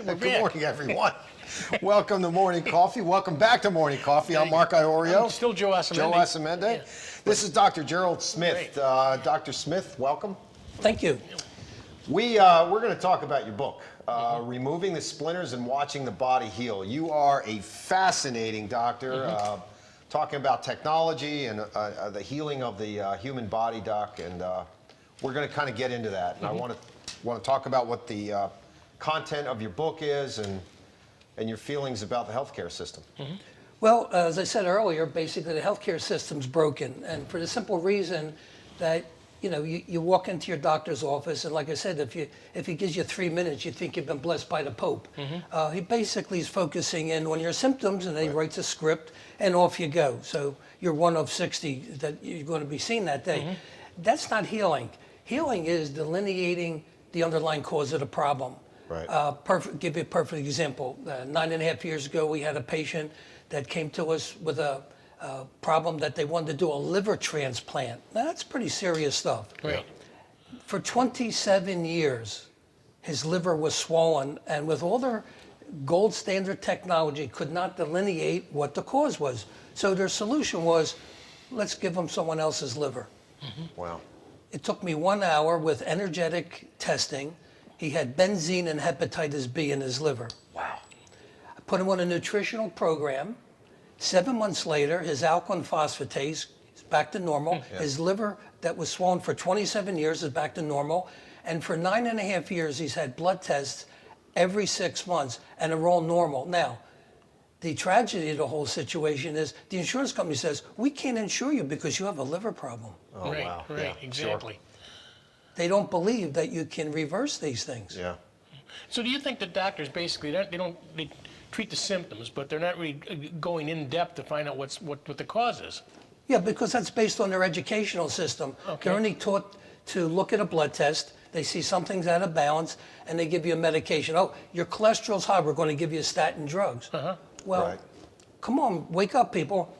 Good morning, everyone. Welcome to Morning Coffee. Welcome back to Morning Coffee. I'm Mark Iorio. I'm still Joe Asamende. Joe Asamende. Yeah. This is Dr. Gerald Smith. Dr. Smith, welcome. Thank you. We're going to talk about your book, Removing the Splinters and Watching the Body Heal. You are a fascinating doctor, talking about technology and the healing of the human body, Doc, and we're going to kind of get into that. And I want to talk about what the content of your book is and your feelings about the healthcare system. Well, as I said earlier, basically the healthcare system's broken, and for the simple reason that you walk into your doctor's office, and like I said, if he gives you 3 minutes, you think you've been blessed by the Pope. He basically is focusing in on your symptoms, and then he writes a script, and off you go. So you're one of 60 that you're going to be seen that day. That's not healing. Healing is delineating the underlying cause of the problem. Right. Give you a perfect example. 9.5 years ago, we had a patient that came to us with a problem that they wanted to do a liver transplant. Now, that's pretty serious stuff. Right. For 27 years, his liver was swollen, and with all their gold standard technology, could not delineate what the cause was. So their solution was, let's give him someone else's liver. Wow. It took me 1 hour with energetic testing. He had benzene and hepatitis B in his liver. Wow. I put him on a nutritional program. 7 months later, his alkaline phosphatase is back to normal. His liver that was swollen for 27 years is back to normal. And for 9.5 years, he's had blood tests every 6 months, and they're all normal. Now, the tragedy of the whole situation is the insurance company says, we can't insure you because you have a liver problem. Oh, Right, wow. right, Yeah, exactly. Sure. They don't believe that you can reverse these things. Yeah. So do you think that doctors basically, they treat the symptoms, but they're not really going in depth to find out what the cause is? Yeah, because that's based on their educational system. Okay. They're only taught to look at a blood test, they see something's out of balance, and they give you a medication. Oh, your cholesterol's high, we're going to give you statin drugs. Well, Right. come on, wake up, people.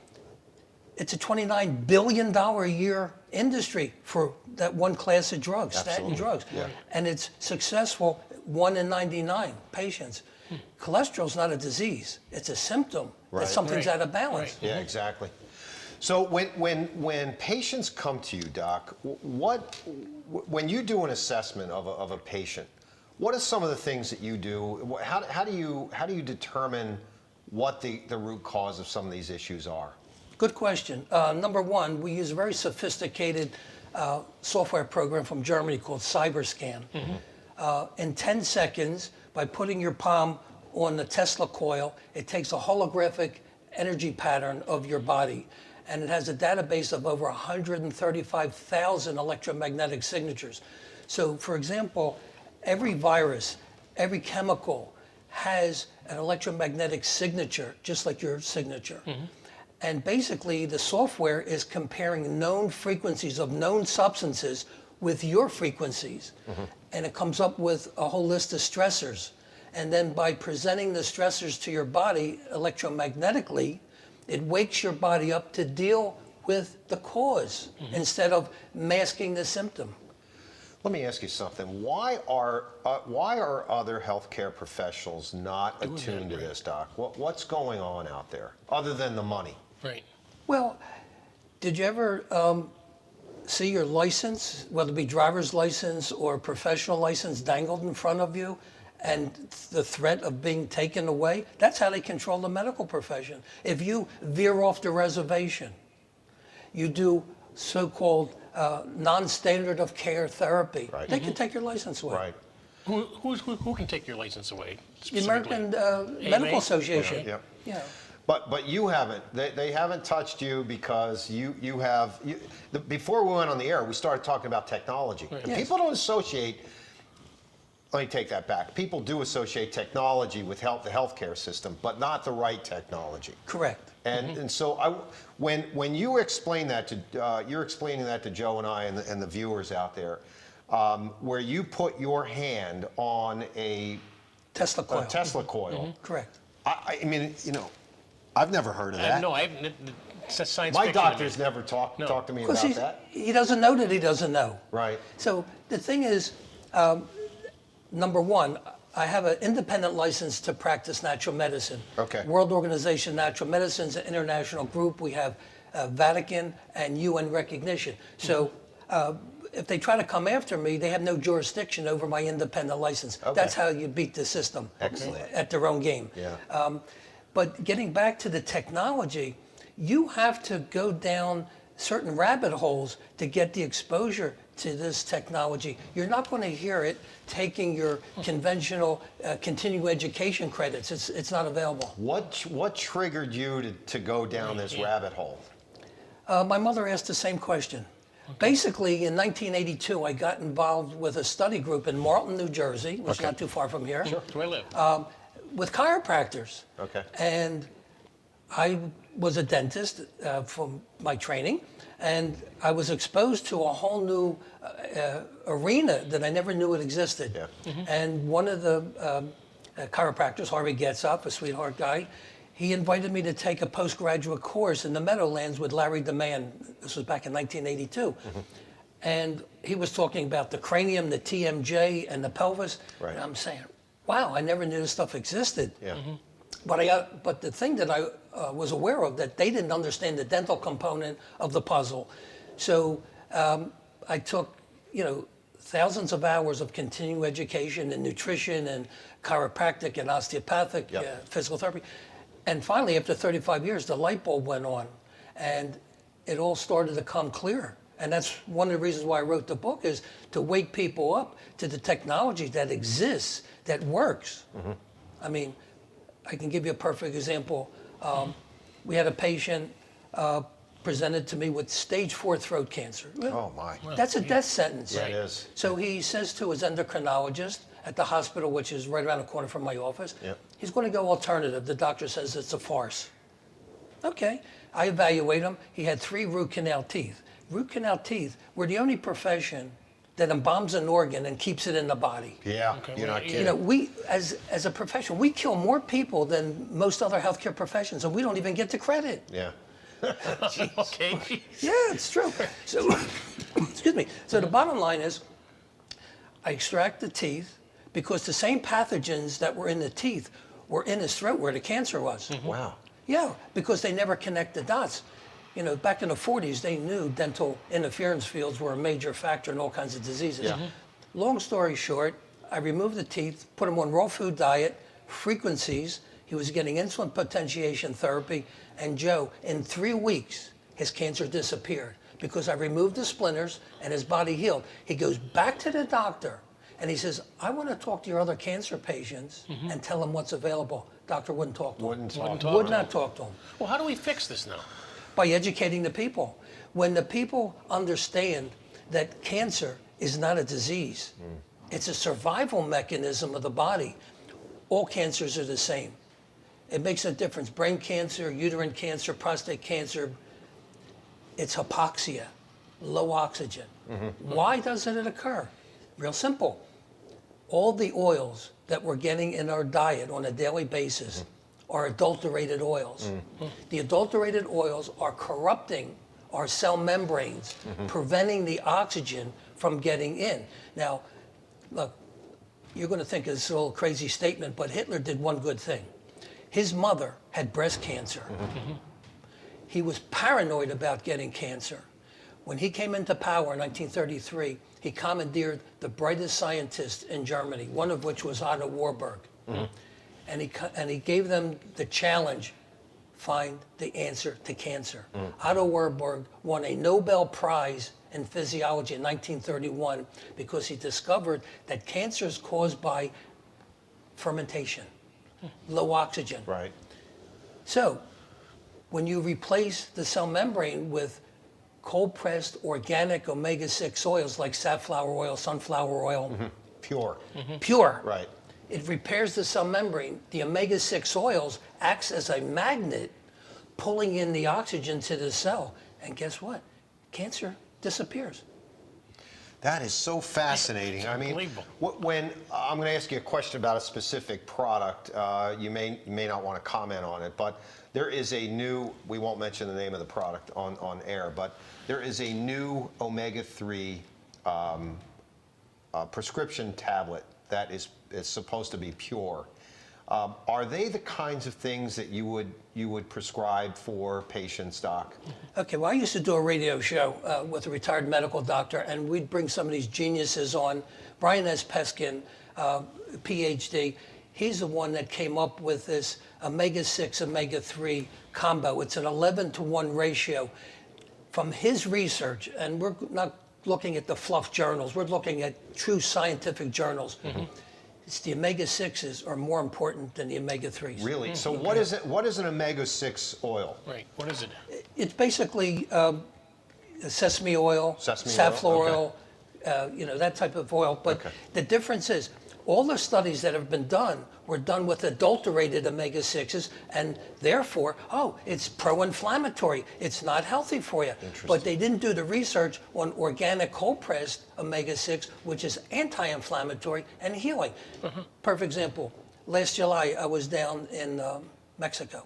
It's a $29 billion a year industry for that one class of drugs, Absolutely. statin drugs. Yeah. And it's successful, 1 in 99 patients. Cholesterol's not a disease, it's a symptom Right. that something's Right. out of balance. Yeah, exactly. So when patients come to you, Doc, when you do an assessment of a patient, what are some of the things that you do? How do you determine what the root cause of some of these issues are? Good question. Number one, we use a very sophisticated software program from Germany called CyberScan. In 10 seconds, by putting your palm on the Tesla coil, it takes a holographic energy pattern of your body, and it has a database of over 135,000 electromagnetic signatures. So, for example, every virus, every chemical has an electromagnetic signature, just like your signature. And basically, the software is comparing known frequencies of known substances with your frequencies. And it comes up with a whole list of stressors. And then by presenting the stressors to your body electromagnetically, it wakes your body up to deal with the cause instead of masking the symptom. Let me ask you something. Why are other healthcare professionals not attuned to this, Doc? What's going on out there other than the money? Right. Well, did you ever see your license, whether it be driver's license or professional license, dangled in front of you and the threat of being taken away? That's how they control the medical profession. If you veer off the reservation, you do so-called non-standard of care therapy, Right. they can take your license away. Right. Who can take your license away? The American specifically? Medical AMA? Association. Yep. Yeah. But you haven't. They haven't touched you because you have. Before we went on the air, we started talking about technology. And Yes. people don't associate. Let me take that back. People do associate technology with the healthcare system, but not the right technology. Correct. And so when you explain that to you're explaining that to Joe and I and the viewers out there, where you put your hand on a Tesla coil. Tesla coil. Correct. I mean, I've never heard of that. No, I haven't. It's science My fiction to me. doctor's never talked to me Because about that. he doesn't know that he doesn't know. Right. So the thing is, number one, I have an independent license to practice natural medicine. Okay. World Organization of Natural Medicine is an international group. We have Vatican and UN recognition. So if they try to come after me, they have no jurisdiction over my independent license. Okay. That's how you beat the system. Excellent. At their own game. Yeah. But getting back to the technology, you have to go down certain rabbit holes to get the exposure to this technology. You're not going to hear it taking your conventional continuing education credits. It's not available. What triggered you to go down this rabbit hole? My mother asked the same question. Basically, in 1982, I got involved with a study group in Marlton, New Jersey, which is not too far from here. Sure, that's where I live. With chiropractors. Okay. And I was a dentist from my training, and I was exposed to a whole new arena that I never knew it existed. Yeah. And one of the chiropractors, Harvey Getzop, a sweetheart guy, he invited me to take a postgraduate course in the Meadowlands with Larry DeMann. This was back in 1982. And he was talking about the cranium, the TMJ, and the pelvis. Right. And I'm saying, wow, I never knew this stuff existed. Yeah. But the thing that I was aware of, that they didn't understand the dental component of the puzzle. So I took, thousands of hours of continuing education in nutrition and chiropractic and osteopathic physical therapy. And finally, after 35 years, the light bulb went on, and it all started to come clear. And that's one of the reasons why I wrote the book, is to wake people up to the technology that exists, that works. I mean, I can give you a perfect example. We had a patient presented to me with stage 4 throat cancer. Oh my. That's a death sentence. Yeah, it is. So he says to his endocrinologist at the hospital, which is right around the corner from my office, he's going to go alternative. The doctor says it's a farce. Okay. I evaluate him. He had 3 root canal teeth. Root canal teeth were the only profession that embalms an organ and keeps it in the body. Yeah, Okay, you're not well, kidding. We, as a profession, we kill more people than most other healthcare professions, and we don't even get the credit. Yeah. Okay. Yeah, it's true. So, excuse me. So the bottom line is, I extract the teeth because the same pathogens that were in the teeth were in his throat where the cancer was. Wow. Yeah, because they never connect the dots. Back in the 40s, they knew dental interference fields were a major factor in all kinds of diseases. Yeah. Long story short, I removed the teeth, put him on raw food diet, frequencies. He was getting insulin potentiation therapy. And Joe, in 3 weeks, his cancer disappeared because I removed the splinters and his body healed. He goes back to the doctor and he says, I want to talk to your other cancer patients and tell them what's available. Doctor wouldn't talk to him. Would not talk to him. Well, how do we fix this now? By educating the people. When the people understand that cancer is not a disease, it's a survival mechanism of the body. All cancers are the same. It makes no difference. Brain cancer, uterine cancer, prostate cancer, it's hypoxia, low oxygen. Why doesn't it occur? Real simple. All the oils that we're getting in our diet on a daily basis are adulterated oils. The adulterated oils are corrupting our cell membranes, preventing the oxygen from getting in. Now, look, you're going to think it's a little crazy statement, but Hitler did one good thing. His mother had breast cancer. He was paranoid about getting cancer. When he came into power in 1933, he commandeered the brightest scientists in Germany, one of which was Otto Warburg. And he gave them the challenge, find the answer to cancer. Otto Warburg won a Nobel Prize in physiology in 1931 because he discovered that cancer is caused by fermentation, low oxygen. Right. So when you replace the cell membrane with cold-pressed organic omega-6 oils like safflower oil, sunflower oil, Pure. pure, Right. it repairs the cell membrane. The omega-6 oils acts as a magnet, pulling in the oxygen to the cell. And guess what? Cancer disappears. That is so fascinating. I mean, Unbelievable. when I'm going to ask you a question about a specific product, you may not want to comment on it, but there is a new, we won't mention the name of the product on air, but there is a new omega-3 prescription tablet that is supposed to be pure. Are they the kinds of things that you would prescribe for patients, Doc? Okay, well, I used to do a radio show with a retired medical doctor, and we'd bring some of these geniuses on. Brian S. Peskin, PhD, he's the one that came up with this omega-6, omega-3 combo. It's an 11-to-1 ratio. From his research, and we're not looking at the fluff journals, we're looking at true scientific journals. It's the omega-6s are more important than the omega-3s. Really? So what is it? What is an omega-6 oil? Right. What is it? It's basically sesame oil, Sesame safflower oil, oil, you know, that type of oil. But Okay. the difference is, all the studies that have been done were done with adulterated omega-6s, and therefore, it's pro-inflammatory. It's not healthy for you. But they didn't do the research on organic cold-pressed omega-6, which is anti-inflammatory and healing. Perfect example. Last July, I was down in Mexico,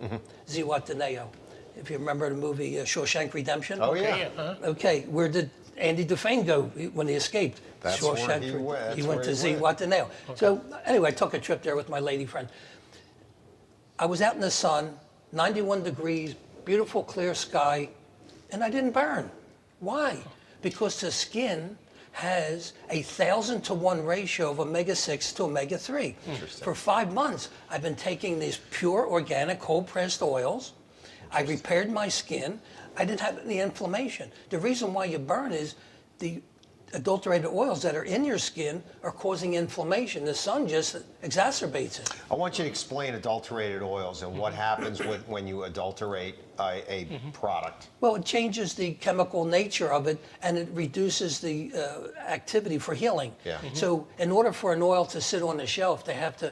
Zihuatanejo. If you remember the movie Shawshank Redemption. Oh, yeah. Yeah. Okay, where did Andy Dufresne go when he escaped? That's where he went. He went to Zihuatanejo. So anyway, I took a trip there with my lady friend. I was out in the sun, 91 degrees, beautiful clear sky, and I didn't burn. Why? Because the skin has a 1,000-to-1 ratio of omega-6 to omega-3. For 5 months, I've been taking these pure organic cold-pressed oils. I repaired my skin. I didn't have any inflammation. The reason why you burn is the adulterated oils that are in your skin are causing inflammation. The sun just exacerbates it. I want you to explain adulterated oils and what happens when you adulterate a product. Well, it changes the chemical nature of it, and it reduces the activity for healing. Yeah. So in order for an oil to sit on the shelf, they have to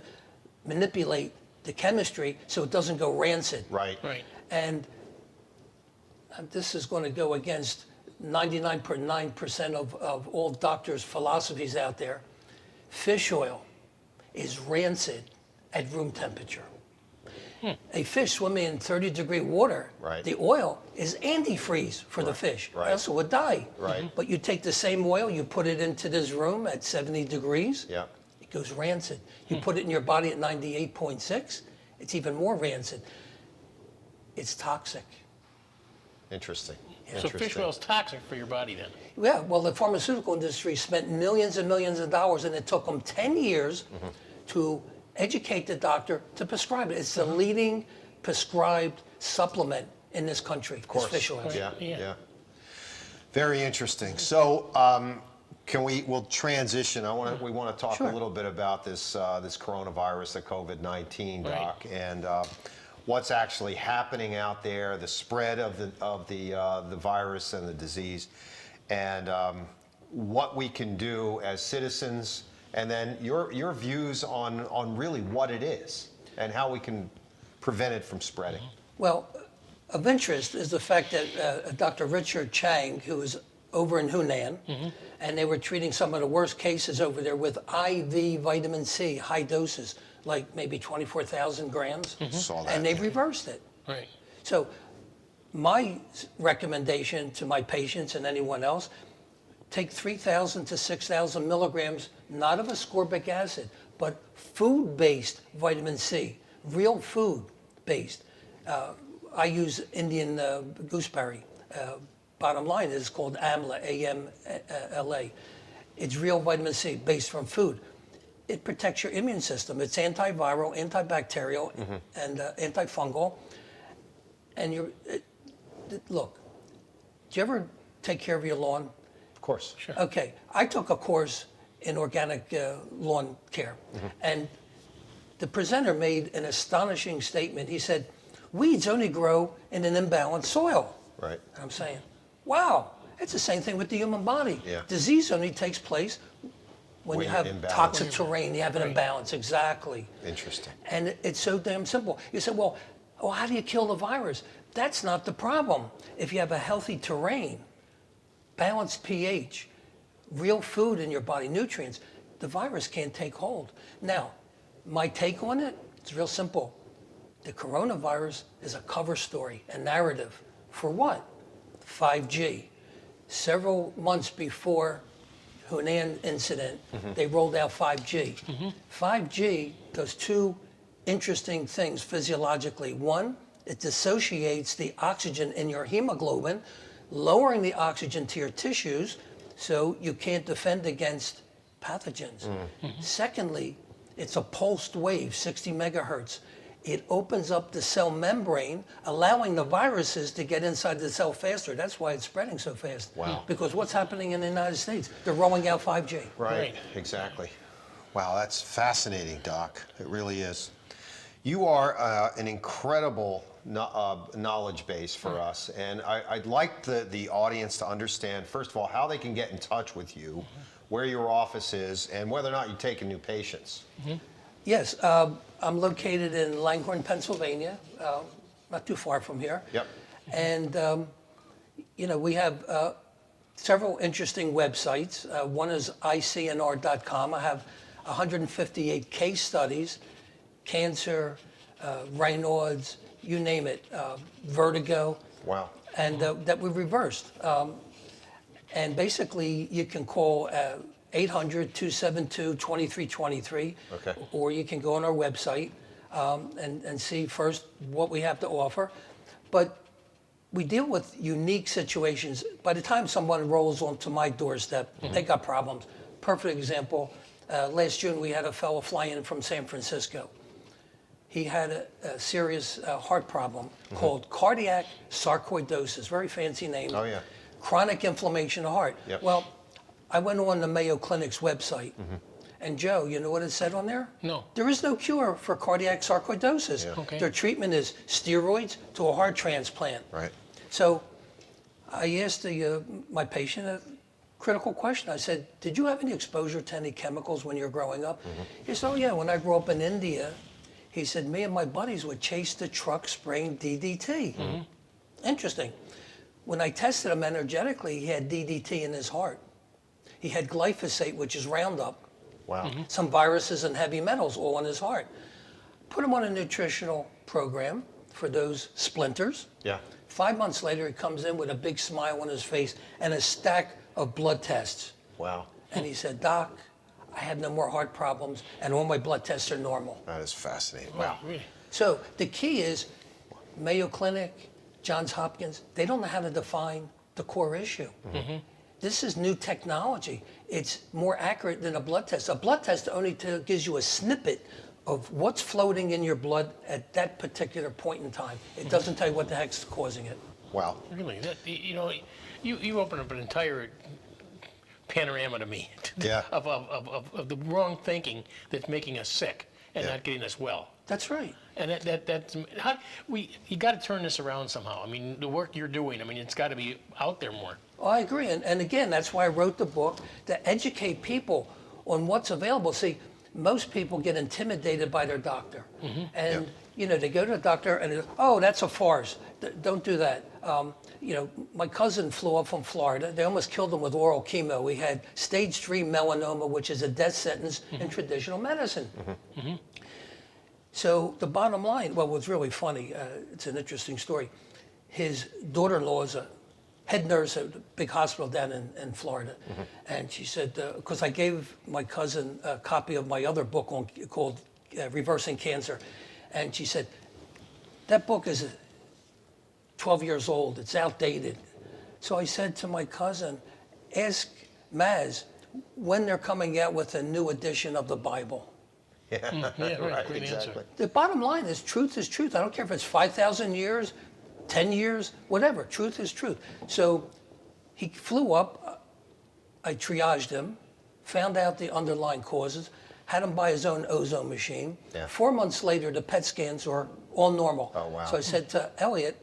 manipulate the chemistry so it doesn't go rancid. Right. Right. And this is going to go against 99.9% of all doctors' philosophies out there. Fish oil is rancid at room temperature. A fish swimming in 30-degree water, Right. the oil is antifreeze for the fish. Right. Else it would die. Right. But you take the same oil, you put it into this room at 70 degrees, Yeah. it goes rancid. You put it in your body at 98.6, it's even more rancid. It's toxic. Interesting. So fish oil is toxic for your body then? Yeah, well, the pharmaceutical industry spent millions and millions of dollars, and it took them 10 years to educate the doctor to prescribe it. It's the leading prescribed supplement in this country, Of course. fish oil. Yeah, Yeah. yeah. Very interesting. So, we'll transition. We want to talk Sure. a little bit about this coronavirus, the COVID-19, Right. Doc, and what's actually happening out there, the spread of the virus and the disease, and what we can do as citizens, and then your views on really what it is and how we can prevent it from spreading. Well, of interest is the fact that Dr. Richard Chang, who was over in Hunan, and they were treating some of the worst cases over there with IV vitamin C, high doses, like maybe 24,000 grams, Saw that, and they yeah. reversed it. Right. So my recommendation to my patients and anyone else, take 3,000 to 6,000 milligrams, not of ascorbic acid, but food-based vitamin C, real food-based. I use Indian gooseberry. Bottom line is called AMLA, A-M-L-A. It's real vitamin C based from food. It protects your immune system. It's antiviral, antibacterial, and antifungal. And look, do you ever take care of your lawn? Of course. Sure. Okay, I took a course in organic lawn care, and the presenter made an astonishing statement. He said, weeds only grow in an imbalanced soil. Right. And I'm saying, wow, it's the same thing with the human body. Yeah. Disease only takes place when you you're have imbalanced. toxic terrain, you have an imbalance, exactly. Interesting. And it's so damn simple. You say, well, how do you kill the virus? That's not the problem. If you have a healthy terrain, balanced pH, real food in your body, nutrients, the virus can't take hold. Now, my take on it, it's real simple. The coronavirus is a cover story, a narrative. For what? 5G. Several months before Hunan incident, they rolled out 5G. 5G does two interesting things physiologically. One, it dissociates the oxygen in your hemoglobin, lowering the oxygen to your tissues so you can't defend against pathogens. Secondly, it's a pulsed wave, 60 megahertz. It opens up the cell membrane, allowing the viruses to get inside the cell faster. That's why it's spreading so fast. Wow. Because what's happening in the United States? They're rolling out 5G. Right, exactly. Wow, that's fascinating, Doc. It really is. You are an incredible knowledge base for us, and I'd like the audience to understand, first of all, how they can get in touch with you, where your office is, and whether or not you take in new patients. Yes, I'm located in Langhorne, Pennsylvania, not too far from here. Yep. And, we have several interesting websites. One is icnr.com. I have 158 case studies, cancer, Raynaud's, you name it, vertigo. Wow. And that we reversed. And basically, you can call 800-272-2323. Okay. Or you can go on our website and see first what we have to offer. But we deal with unique situations. By the time someone rolls onto my doorstep, they got problems. Perfect example, last June we had a fellow fly in from San Francisco. He had a serious heart problem called cardiac sarcoidosis, very fancy name. Oh, yeah. Chronic inflammation of the heart. Yep. Well, I went on the Mayo Clinic's website, and Joe, you know what it said on there? No. There is no cure for cardiac sarcoidosis. Yeah. Okay. Their treatment is steroids to a heart transplant. Right. So I asked my patient a critical question. I said, did you have any exposure to any chemicals when you were growing up? He said, oh yeah, when I grew up in India, he said, me and my buddies would chase the truck spraying DDT. Interesting. When I tested him energetically, he had DDT in his heart. He had glyphosate, which is Roundup, Wow. some viruses and heavy metals all in his heart. Put him on a nutritional program for those splinters. Yeah. 5 months later, he comes in with a big smile on his face and a stack of blood tests. Wow. And he said, Doc, I have no more heart problems, and all my blood tests are normal. That is fascinating. Wow. Wow. Really? So the key is Mayo Clinic, Johns Hopkins, they don't know how to define the core issue. This is new technology. It's more accurate than a blood test. A blood test only gives you a snippet of what's floating in your blood at that particular point in time. It doesn't tell you what the heck's causing it. Wow. Really? You open up an entire panorama to me Yeah. of the wrong thinking that's making us sick and not getting us well. That's right. And you got to turn this around somehow. I mean, the work you're doing, I mean, it's got to be out there more. Oh, I agree. And again, that's why I wrote the book, to educate people on what's available. See, most people get intimidated by their doctor. And, they go to the doctor and, oh, that's a farce. Don't do that. My cousin flew up from Florida. They almost killed him with oral chemo. He had stage 3 melanoma, which is a death sentence in traditional medicine. So the bottom line, well, what's really funny, it's an interesting story. His daughter-in-law is a head nurse at a big hospital down in Florida. And she said, because I gave my cousin a copy of my other book called Reversing Cancer. And she said, that book is 12 years old. It's outdated. So I said to my cousin, ask Maz when they're coming out with a new edition of the Bible. Yeah, Yeah, right. right, Great exactly. answer. The bottom line is truth is truth. I don't care if it's 5,000 years, 10 years, whatever. Truth is truth. So he flew up. I triaged him, found out the underlying causes, had him buy his own ozone machine. Yeah. 4 months later, the PET scans were all normal. Oh, wow. So I said to Elliot,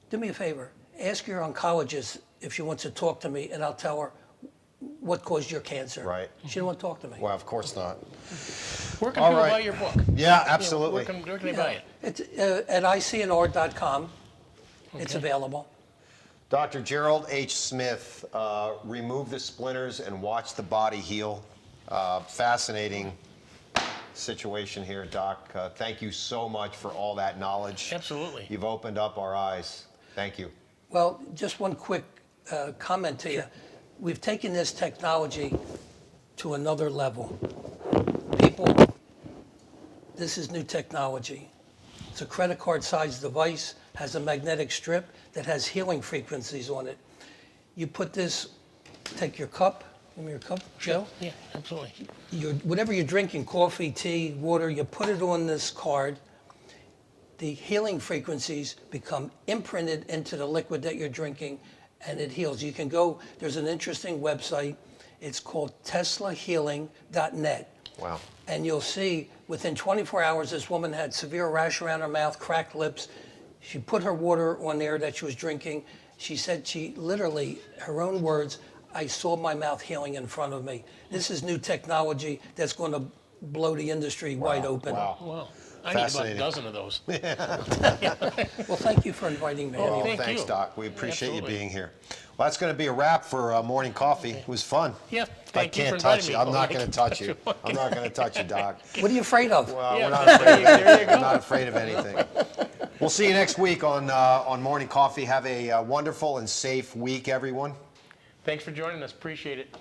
do me a favor. Ask your oncologist if she wants to talk to me, and I'll tell her what caused your cancer. Right. She didn't want to talk to me. Well, of course not. Where can All people right. buy your book? Yeah, absolutely. Where can they buy it? It's at icnr.com. It's available. Dr. Gerald H. Smith, Remove the Splinters and Watch the Body Heal. Fascinating situation here, Doc. Thank you so much for all that knowledge. Absolutely. You've opened up our eyes. Thank you. Well, just one quick comment to you. We've taken this technology to another level. People, this is new technology. It's a credit card sized device, has a magnetic strip that has healing frequencies on it. You put this, take your cup, give me your cup, Joe. Yeah, absolutely. Whatever you're drinking, coffee, tea, water, you put it on this card. The healing frequencies become imprinted into the liquid that you're drinking, and it heals. You can go, there's an interesting website. It's called teslahealing.net. Wow. And you'll see within 24 hours, this woman had severe rash around her mouth, cracked lips. She put her water on there that she was drinking. She said she literally, her own words, I saw my mouth healing in front of me. This is new technology that's going to blow the industry wide open. Wow. Wow. I need about a Fascinating. dozen of those. Well, thank you for inviting me. Well, Thank thanks, you. Doc. We appreciate Absolutely. you being here. Well, that's going to be a wrap for morning coffee. It was fun. Yeah, I thank you for can't touch inviting you. me. I'm not Oh, going to touch you. I'm not going to touch you, Doc. What are you afraid of? Well, Yeah, we're not afraid of there you anything. go. I'm not afraid of anything. We'll see you next week on Morning Coffee. Have a wonderful and safe week, everyone. Thanks for joining us. Appreciate it.